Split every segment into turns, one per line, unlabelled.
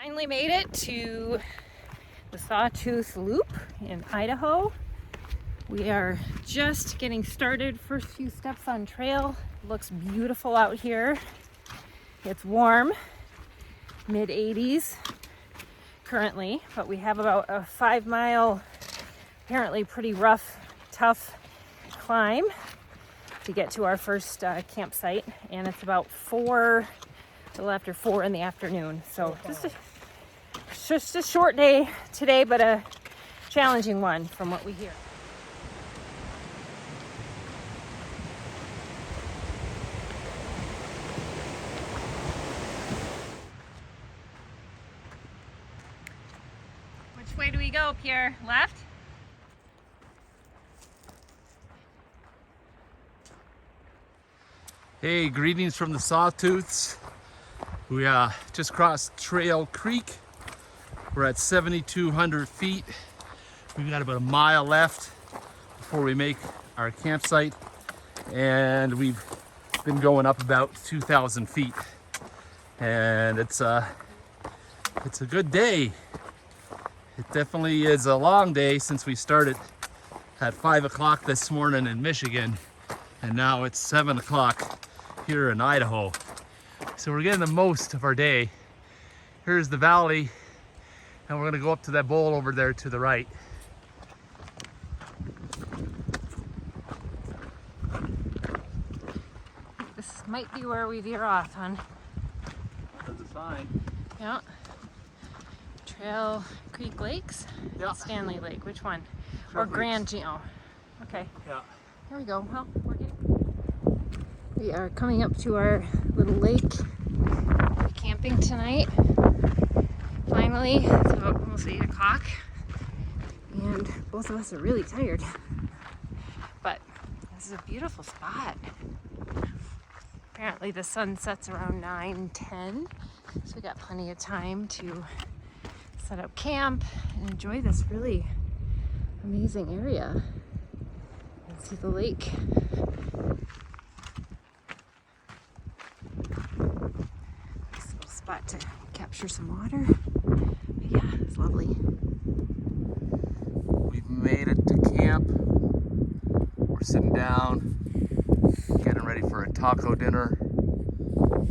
Finally made it to the Sawtooth Loop in Idaho. We are just getting started. First few steps on trail. Looks beautiful out here. It's warm, mid 80s currently, but we have about a 5-mile, apparently pretty rough, tough climb to get to our first campsite, and it's about a little after 4 in the afternoon. So just a short day today, but a challenging one from what we hear. Which way do we go, Pierre? Left?
Hey, greetings from the Sawtooths. We just crossed Trail Creek. We're at 7,200 feet. We've got about a mile left before we make our campsite, and we've been going up about 2,000 feet. And it's a good day. It definitely is a long day since we started at 5 o'clock this morning in Michigan, and now it's 7 o'clock here in Idaho. So we're getting the most of our day. Here's the valley, and we're gonna go up to that bowl over there to the right.
This might be where we veer off, hon.
That's a sign.
Yeah. Trail Creek Lakes?
Yeah.
Stanley Lake, which one?
Trail
Or Grand
Creeks.
Geo. Okay.
Yeah.
Here we go. Well, we are coming up to our little lake. We're camping tonight. Finally, it's about almost 8 o'clock. And both of us are really tired. But this is a beautiful spot. Apparently the sun sets around 9-10. So we got plenty of time to set up camp and enjoy this really amazing area. And see the lake. Nice little spot to capture some water. But yeah, it's lovely.
We've made it to camp. We're sitting down, getting ready for a taco dinner.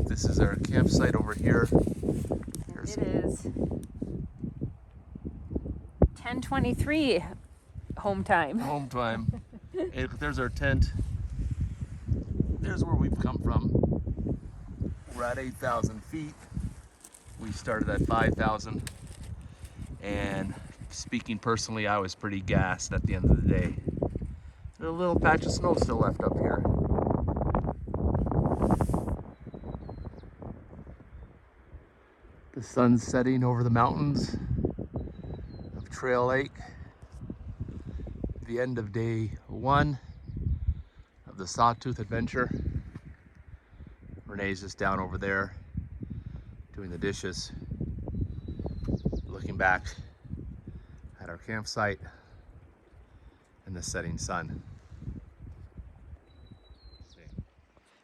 This is our campsite over here.
It is 10:23 home time.
Home time. Hey, there's our tent. There's where we've come from. We're at 8,000 feet. We started at 5,000. And speaking personally, I was pretty gassed at the end of the day. There's a little patch of snow still left up here. The sun's setting over the mountains of Trail Lake. The end of day 1 of the Sawtooth adventure. Renee's just down over there doing the dishes, looking back at our campsite and the setting sun.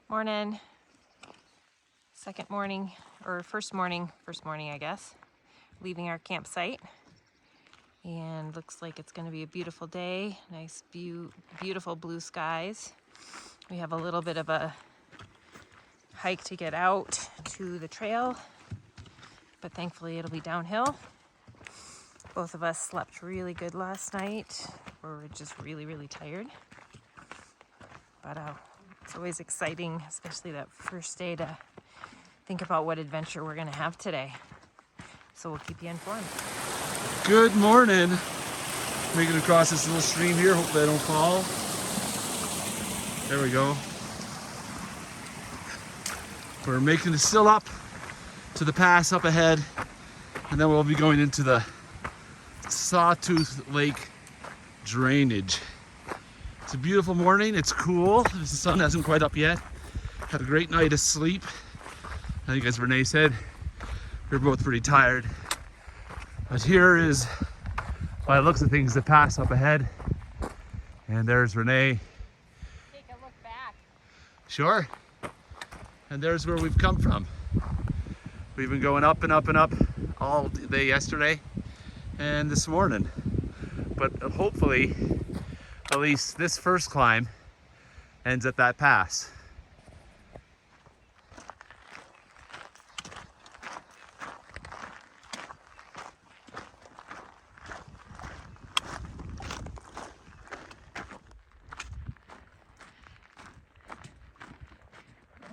Morning. Second morning, or first morning, I guess. Leaving our campsite. And looks like it's going to be a beautiful day. Nice, beautiful blue skies. We have a little bit of a hike to get out to the trail, but thankfully it'll be downhill. Both of us slept really good last night. We're just really, really tired. But it's always exciting, especially that first day, to think about what adventure we're going to have today. So we'll keep you informed.
Good morning. Making it across this little stream here. Hopefully I don't fall. There we go. We're making it still up to the pass up ahead, and then we'll be going into the Sawtooth Lake drainage. It's a beautiful morning. It's cool. The sun hasn't quite up yet. Had a great night of sleep. I think, as Renee said, we're both pretty tired. But here is, by the looks of things, the pass up ahead. And there's Renee.
Take a look back.
Sure. And there's where we've come from. We've been going up and up and up all day yesterday and this morning. But hopefully, at least this first climb ends at that pass.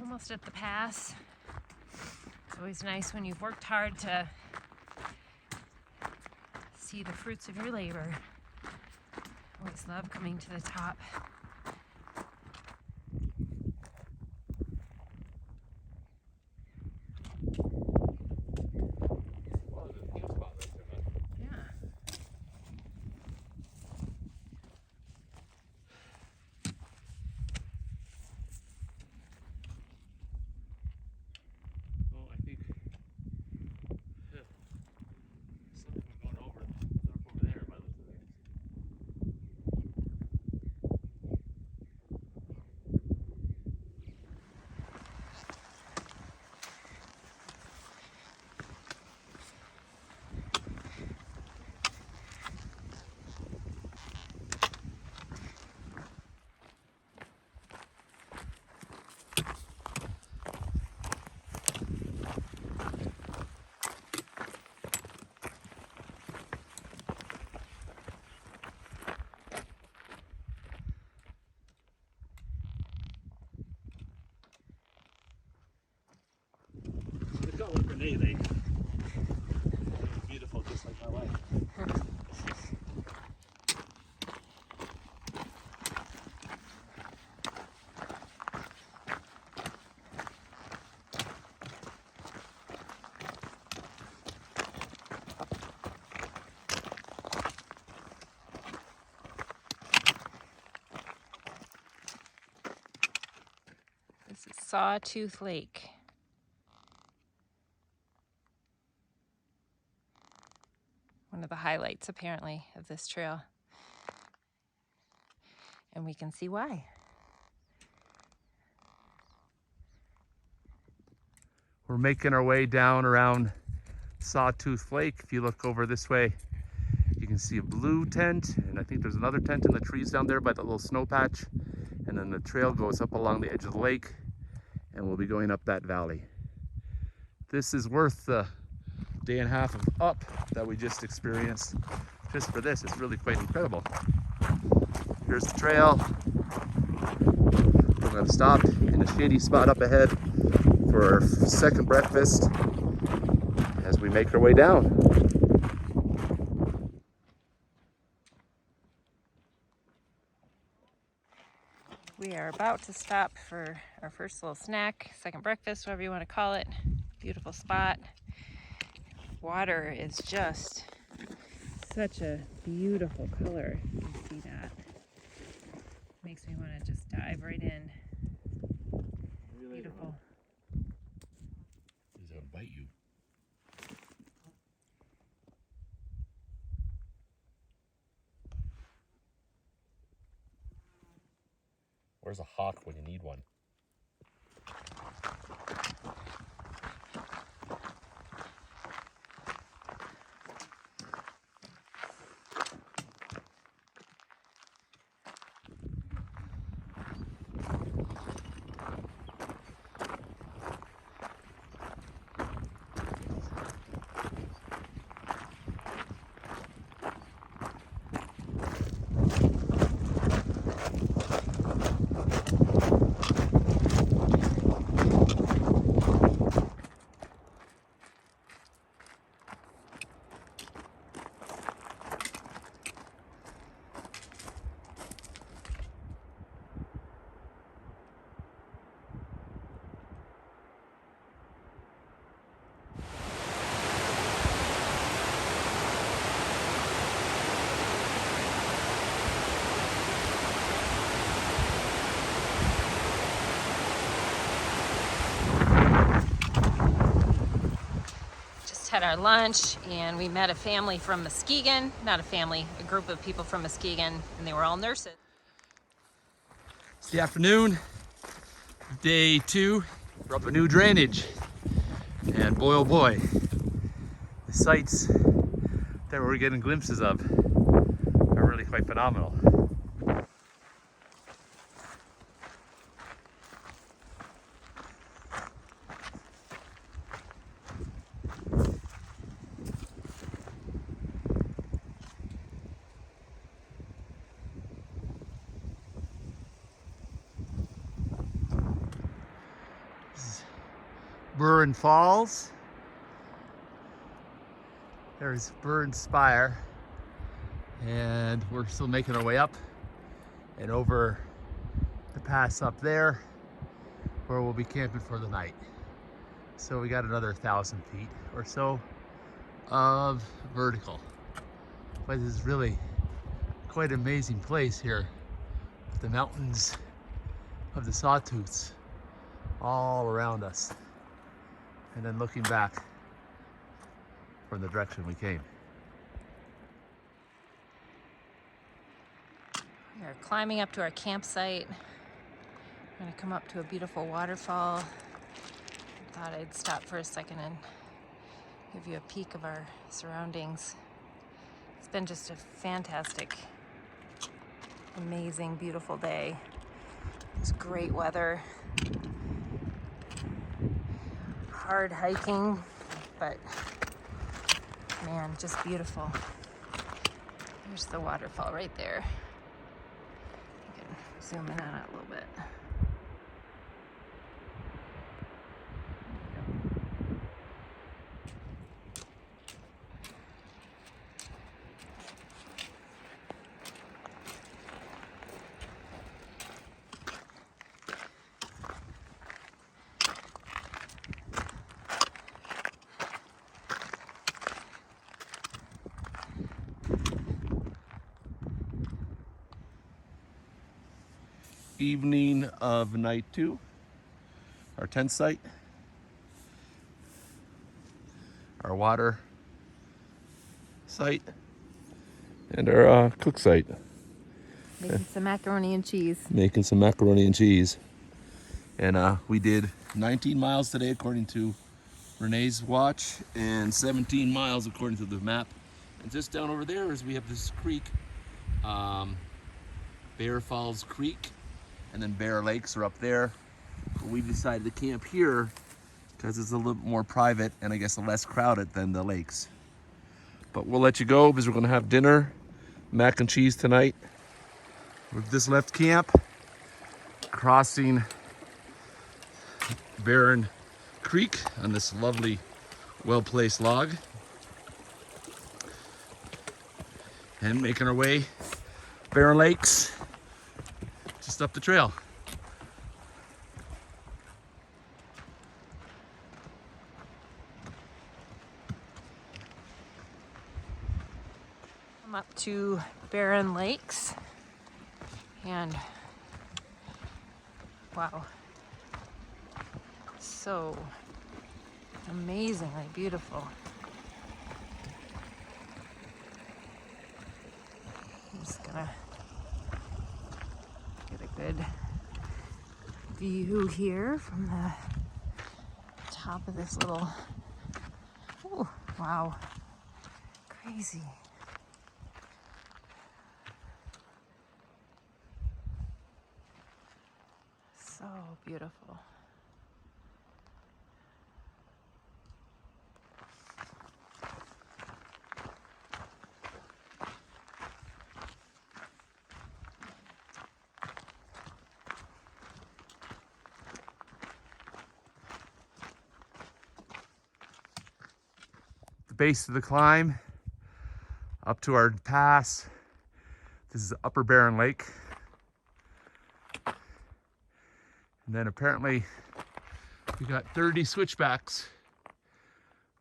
Almost at the pass. It's always nice when you've worked hard to see the fruits of your labor. Always love coming to the top.
Beautiful, just like my wife.
This is Sawtooth Lake. One of the highlights, apparently, of this trail. And we can see why.
We're making our way down around Sawtooth Lake. If you look over this way, you can see a blue tent, and I think there's another tent in the trees down there by the little snow patch. And then the trail goes up along the edge of the lake, and we'll be going up that valley. This is worth the day and a half of up that we just experienced. Just for this, it's really quite incredible. Here's the trail. We're going to stop in a shady spot up ahead for our second breakfast as we make our way down.
We are about to stop for our first little snack, second breakfast, whatever you want to call it. Beautiful spot. Water is just such a beautiful color. You can see that. Makes me want to just dive right in. Beautiful.
He's gonna bite you. Where's a hawk when you need one?
Had our lunch and we met a family from Muskegon. Not a family, a group of people from Muskegon, and they were all nurses.
It's the afternoon, day 2. We're up a new drainage. And boy, oh boy, the sights that we're getting glimpses of are really quite phenomenal. Burren Falls. There's Burren Spire, and we're still making our way up and over the pass up there where we'll be camping for the night. So we got another 1,000 feet or so of vertical. But this is really quite an amazing place here. The mountains of the Sawtooths all around us. And then looking back from the direction we came.
We are climbing up to our campsite. We're gonna come up to a beautiful waterfall. Thought I'd stop for a second and give you a peek of our surroundings. It's been just a fantastic, amazing, beautiful day. It's great weather. Hard hiking, but man, just beautiful. There's the waterfall right there. You can zoom in on it a little bit.
Evening of night 2, our tent site, our water site, and our cook site.
Making some macaroni and cheese.
Making some macaroni and cheese. And we did 19 miles today according to Renee's watch, and 17 miles according to the map. And just down over there is we have this creek, Bear Falls Creek. And then Bear Lakes are up there. But we decided to camp here because it's a little more private and I guess less crowded than the lakes. But we'll let you go because we're gonna have dinner, mac and cheese tonight. We've just left camp, crossing Barren Creek on this lovely, well-placed log. And making our way Barren Lakes, just up the trail.
I'm up to Barren Lakes, and wow, so amazingly beautiful. I'm just gonna get a good view here from the top of this little, oh wow, crazy. So beautiful.
The base of the climb up to our pass. This is Upper Barren Lake. And then apparently we got 30 switchbacks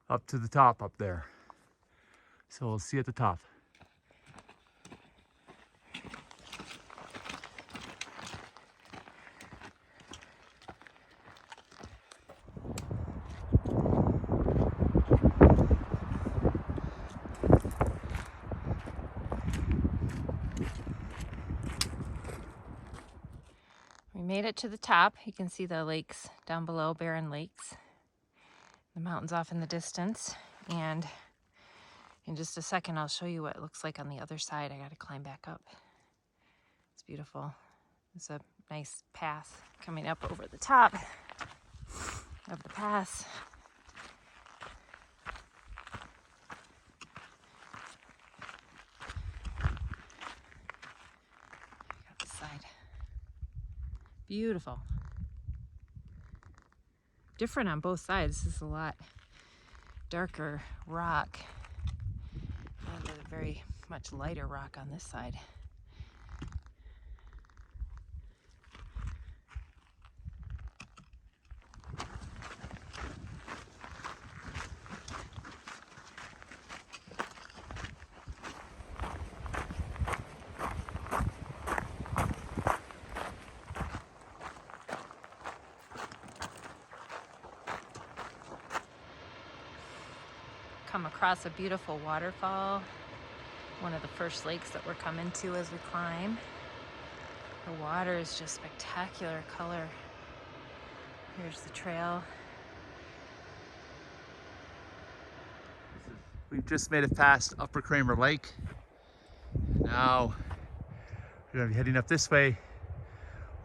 up to the top up there. So we'll see at the top.
We made it to the top. You can see the lakes down below, Barren Lakes. the mountains off in the distance, and in just a second I'll show you what it looks like on the other side. I gotta climb back up. It's beautiful. It's a nice path coming up over the top of the pass. Got this side. Beautiful. Different on both sides. This is a lot darker rock. And a very much lighter rock on this side. Come across a beautiful waterfall, one of the first lakes that we're coming to as we climb. The water is just spectacular color. Here's the trail.
We've just made it past Upper Kramer Lake. Now we're gonna be heading up this way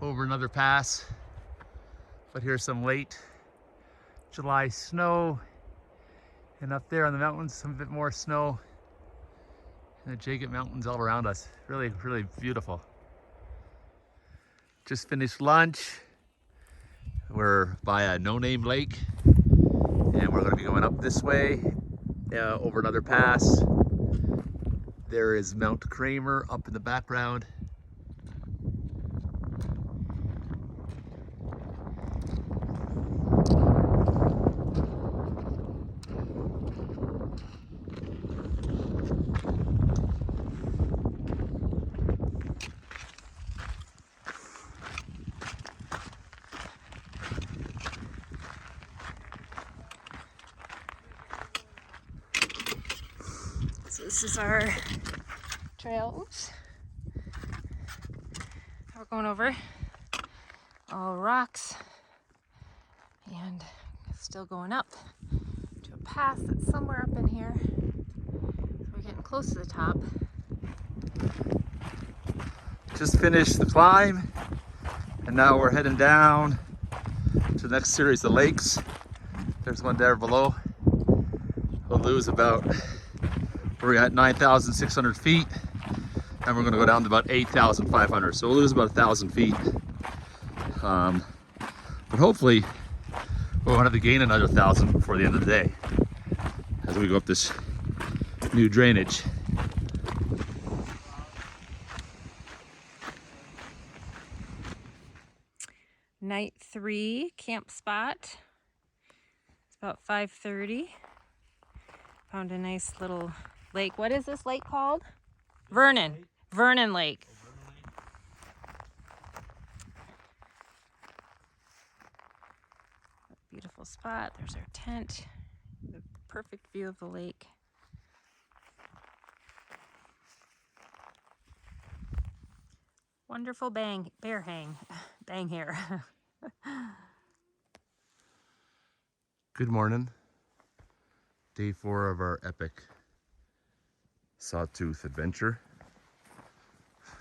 over another pass. But here's some late July snow. And up there on the mountains, some bit more snow. And the jagged mountains all around us. Really, really beautiful. Just finished lunch. We're by a no-name lake. And we're gonna be going up this way, over another pass. There is Mount Kramer up in the background.
So this is our trail. Oops. We're going over all rocks and still going up to a pass that's somewhere up in here. So we're getting close to the top.
Just finished the climb, and now we're heading down to the next series of lakes. There's one there below. We'll lose about, we're at 9,600 feet, and we're gonna go down to about 8,500. So we'll lose about 1,000 feet. But hopefully we'll have to gain another 1,000 before the end of the day as we go up this new drainage.
Night 3 camp spot. It's about 5:30. Found a nice little lake. What is this lake called? Vernon. Vernon Lake. Beautiful spot. There's our tent. The perfect view of the lake. Wonderful bear hang. Bang here.
Good morning. Day 4 of our epic Sawtooth adventure.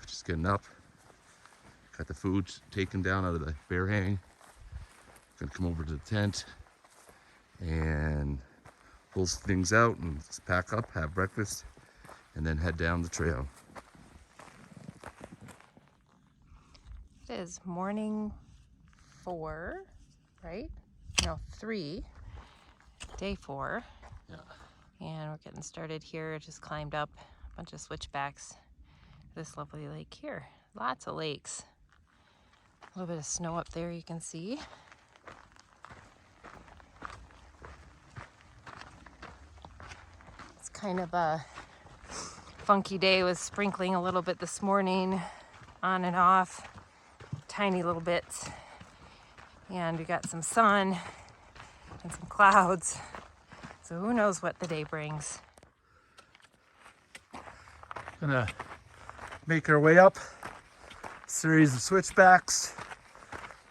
Just getting up. Got the food taken down out of the bear hang. Gonna come over to the tent and pull things out and just pack up, have breakfast, and then head down the trail.
It is morning 4, right? No, 3. Day 4.
Yeah.
And we're getting started here. Just climbed up a bunch of switchbacks. This lovely lake here. Lots of lakes. A little bit of snow up there you can see. It's kind of a funky day with sprinkling a little bit this morning, on and off, tiny little bits. And we got some sun and some clouds. So who knows what the day brings.
Gonna make our way up a series of switchbacks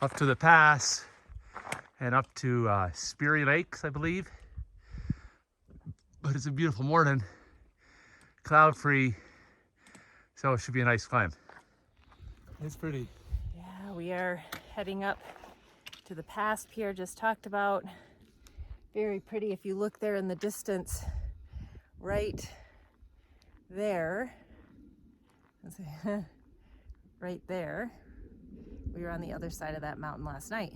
up to the pass and up to Speary Lakes, I believe. but it's a beautiful morning, cloud free, so it should be a nice climb. It's pretty.
Yeah, we are heading up to the pass Pierre just talked about. Very pretty. If you look there in the distance, right there, right there, we were on the other side of that mountain last night.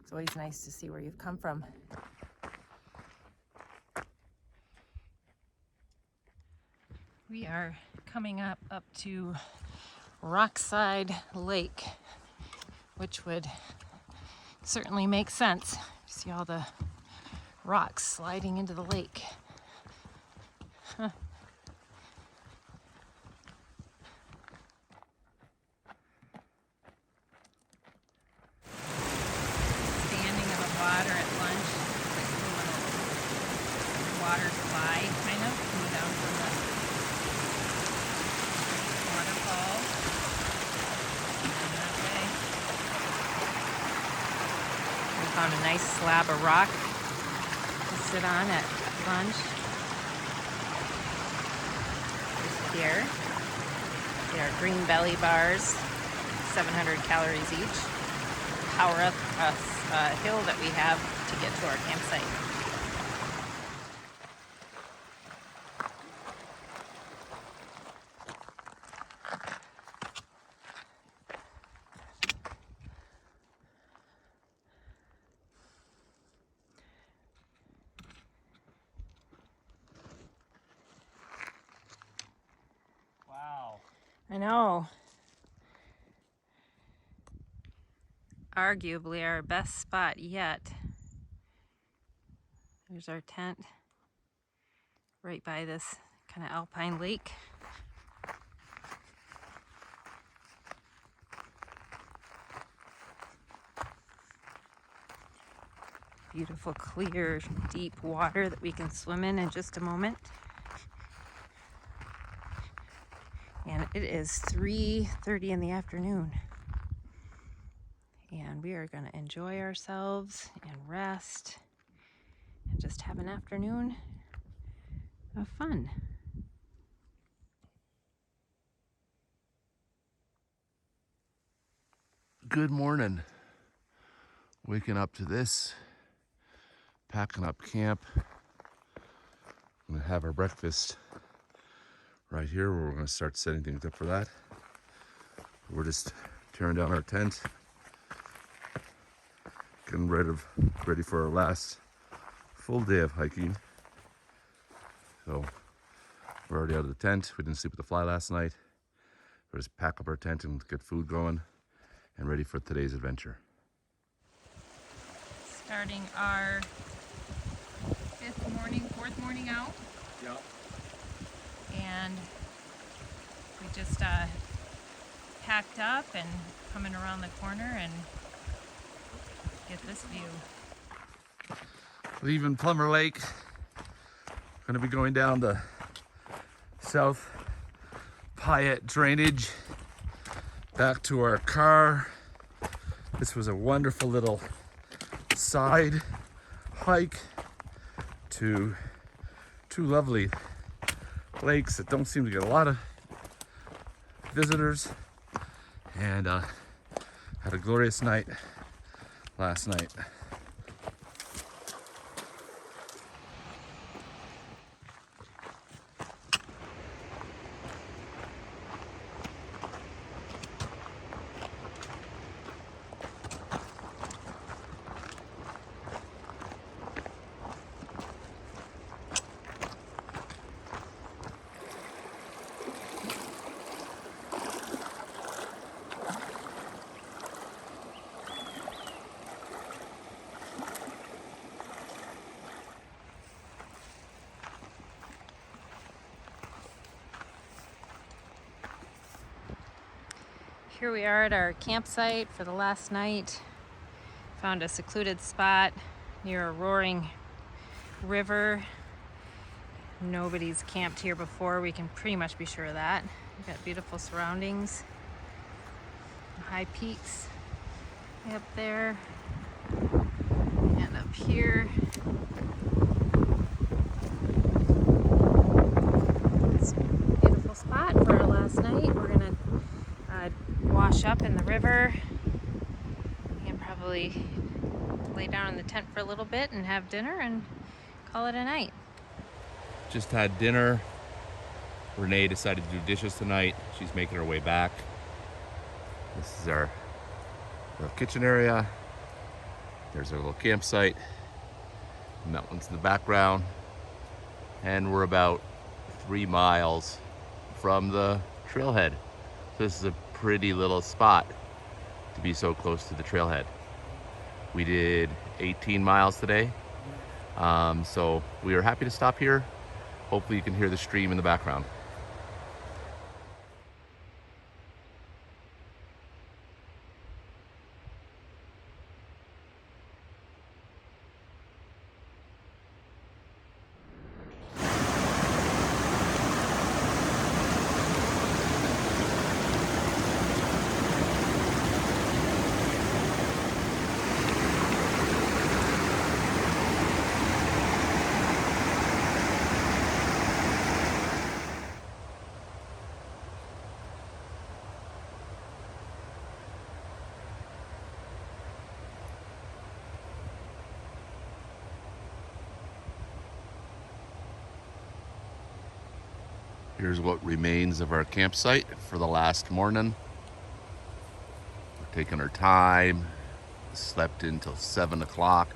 It's always nice to see where you've come from. We are coming up to Rockside Lake, which would certainly make sense. You see all the rocks sliding into the lake. Huh. Standing in the water at lunch, like a little water slide, kind of, coming down from the waterfall. And that way. We found a nice slab of rock to sit on at lunch. There's Pierre. They are green belly bars, 700 calories each. Power up a hill that we have to get to our campsite.
Wow.
I know. Arguably our best spot yet. There's our tent right by this kind of alpine lake. Beautiful, clear, deep water that we can swim in just a moment. And it is 3:30 in the afternoon. And we are going to enjoy ourselves and rest and just have an afternoon of fun.
Good morning. Waking up to this, packing up camp. I'm gonna have our breakfast right here where we're gonna start setting things up for that. We're just tearing down our tent, getting ready for our last full day of hiking. So we're already out of the tent. We didn't sleep with the fly last night. We'll just pack up our tent and get food going and ready for today's adventure.
Starting our fourth morning out.
Yep.
And we just packed up and coming around the corner and get this view.
Leaving Plummer Lake. Gonna be going down the South Pyatt drainage back to our car. This was a wonderful little side hike to two lovely lakes that don't seem to get a lot of visitors, and had a glorious night last night.
Here we are at our campsite for the last night. Found a secluded spot near a roaring river. Nobody's camped here before. We can pretty much be sure of that. We've got beautiful surroundings. High peaks up there and up here. wash up in the river and probably lay down in the tent for a little bit and have dinner and call it a night.
Just had dinner. Renee decided to do dishes tonight. She's making her way back. This is our little kitchen area. There's our little campsite. And that one's in the background. And we're about 3 miles from the trailhead. So this is a pretty little spot to be so close to the trailhead. We did 18 miles today. So we are happy to stop here. Hopefully you can hear the stream in the background. Here's what remains of our campsite for the last morning. We're taking our time. Slept until 7 o'clock.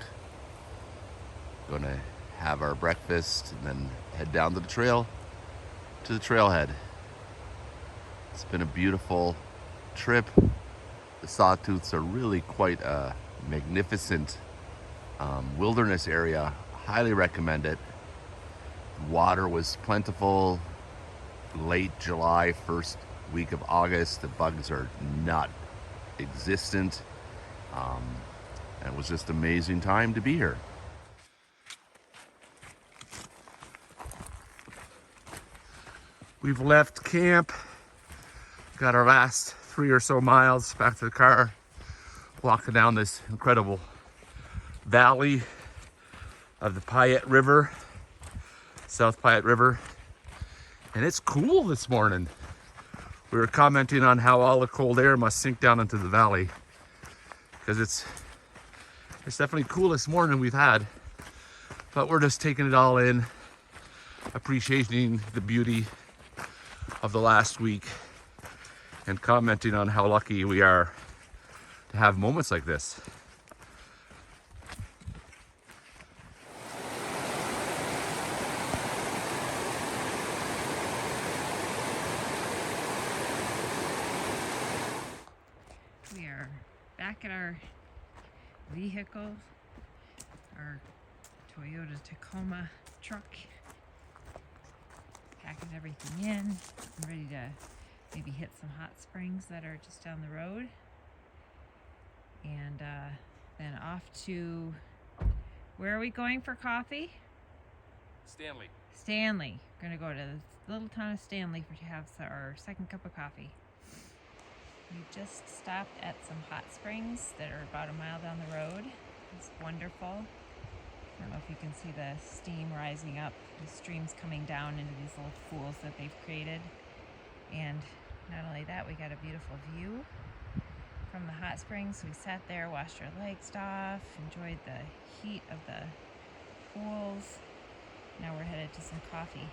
Gonna have our breakfast and then head down to the trail, to the trailhead. It's been a beautiful trip. The Sawtooths are really quite a magnificent wilderness area. Highly recommend it. Water was plentiful. Late July, first week of August, the bugs are not existent. And it was just an amazing time to be here. We've left camp, got our last 3 or so miles back to the car, walking down this incredible valley of the Piet River, South Piet River. And it's cool this morning. We were commenting on how all the cold air must sink down into the valley, because it's definitely the coolest morning we've had. But we're just taking it all in, appreciating the beauty of the last week and commenting on how lucky we are to have moments like this.
We are back at our vehicle, our Toyota Tacoma truck. Packing everything in. I'm ready to maybe hit some hot springs that are just down the road. And then off to, where are we going for coffee?
Stanley.
Stanley. We're gonna go to the little town of Stanley to have our second cup of coffee. We just stopped at some hot springs that are about a mile down the road. It's wonderful. I don't know if you can see the steam rising up, the streams coming down into these little pools that they've created. And not only that, we got a beautiful view from the hot springs. We sat there, washed our legs off, enjoyed the heat of the pools. Now we're headed to some coffee.